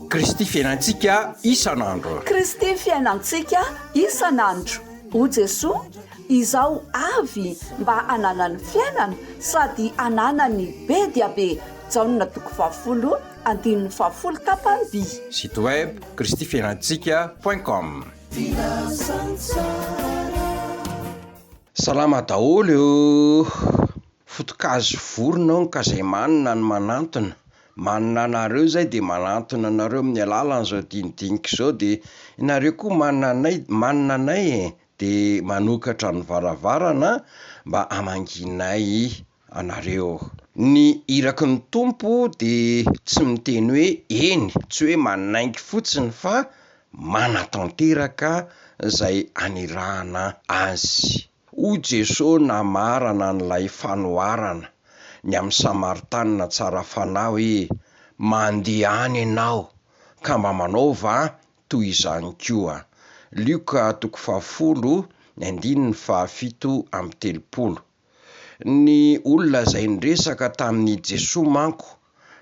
Kristy fiainantsika isan'andro. Kristy fiainantsika isan'andro. O Jesoa, izao avy mba ananany fiainana sady ananany be dia be. Jaonina 20 tapany by. Site web kristyfiainantsika.com. Salama daholo eo. Fotokazo vorona on ka zay manina ny manantona. Manina anareo zay de manantona anareo amin'ny alalan'izao dinidinika izao, de inareo koa manina anay de manokatra ny varavarana mba amanginay anareo. Ny iraky ny tompo de tsy miteny hoe eny, tsy hoe manaingy fotsiny fa manatanteraka zay anirahana azy. O Jesosy namarana n'ilay fanoharana ny amin'ny Samaritanina tsara fanahy hoe mandeha any ianao ka mba manaova toy izany koa. Luka 10:17-30. Ny olona zay niresaka tamin'ny Jesosy manko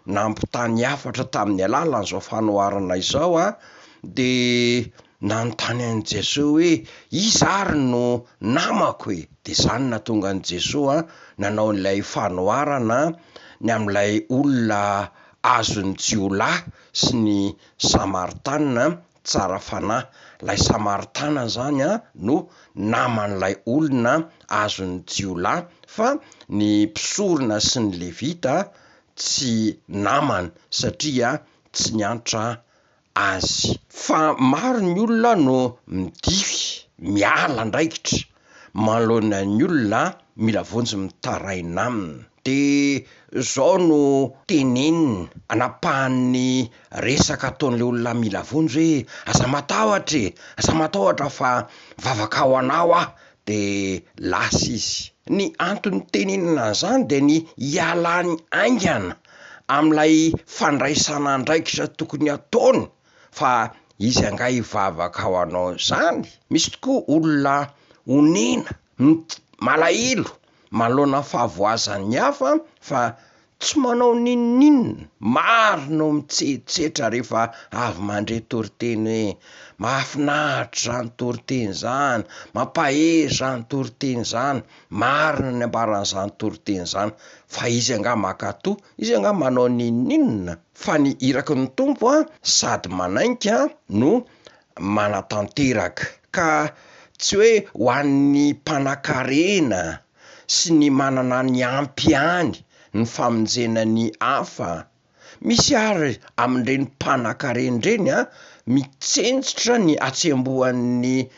nampitany hafatra tamin'ny alalan'izao fanoharana izao de nanontany an' Jesosy hoe iza ary no namako e? De zany nahatonga an' Jesosy nanao n'ilay fanoharana ny amin'ilay olona azony jiolahy sy ny Samaritanina tsara fanahy. Lay Samaritana zany no naman'ilay olona azony jiolahy, fa ny mpisorona sy ny levita tsy namana satria tsy niantra azy. Fa maro ny olona no midify, miala andraikitra manoloana ny olona mila vonjy mitaraina aminy. De zao no teneniny anapahan'ny resaka ataon'le olona mila vonjy hoe aza matahotra fa vavaka ho anao de lasa izy. Ny antony tenenina zany de ny ialany aingana amin'ilay fandraisana andraikitra tokony ataony, fa izy angay hivavaka ho anao zany. Misy tokoa olona onena malahelo manoloana fahavoazan'ny hafa fa tsy manao ninninina. Maro no mitsetsetra rehefa avy mandre toriteny hoe mahafinaritra zany toriteny zany, mampahery zany toriteny zany, marina ny ambaran'izany toriteny zany, fa izy anga makatoa, izy anga manao ninninina. Fa ny iraky ny tompo sady manaiky no manatanteraka, ka tsy hoe ho an'ny mpanan-karena sy ny manana ny ampy any ny famonjena ny hafa. Misy ary amin'ireny mpanan-karena ireny mitsentsitra ny atsembohan'ny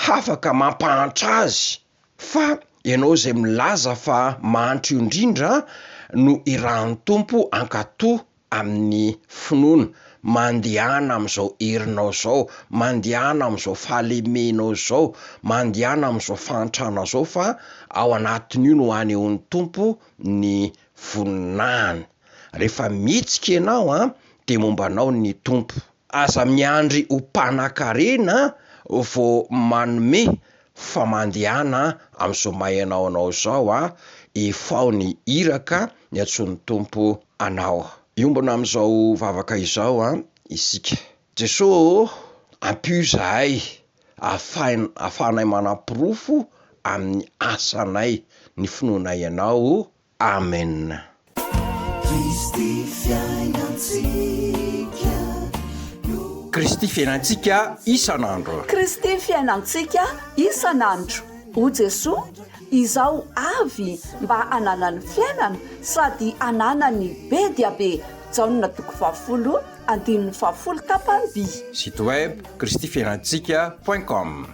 hafa ka mampahantra azy. Fa ianao zay milaza fa mahantra io indrindra no irahan'ny tompo ankatoa amin'ny finoana, mandehana amin'izao herinao zao, mandehana amin'izao fahalemenao zao, mandehana amin'izao fahantrana zao, fa ao anatin'io no anehon'ny tompo ny voninahiny. Rehefa mihetsika ianao de mombanao ny tompo. Aza miandry ho mpanan-karena vao manome famandehana amin'izao mahainao zao efa ao ny iraka ny antsoin'ny tompo anao. Iombona amin'izao vavaka izao isika. Jesosy ampio zahay ahafahanay manam-pirofo amin'ny asanay ny finoanay ianao. Amen. Kristy fiainantsika isan'andro. Kristy fiainantsika isan'andro. O Jesoa, izao avy mba ananany fiainana sady ananany be dia be. Jaonina 20 tapany by. Site web kristyfiainantsika.com.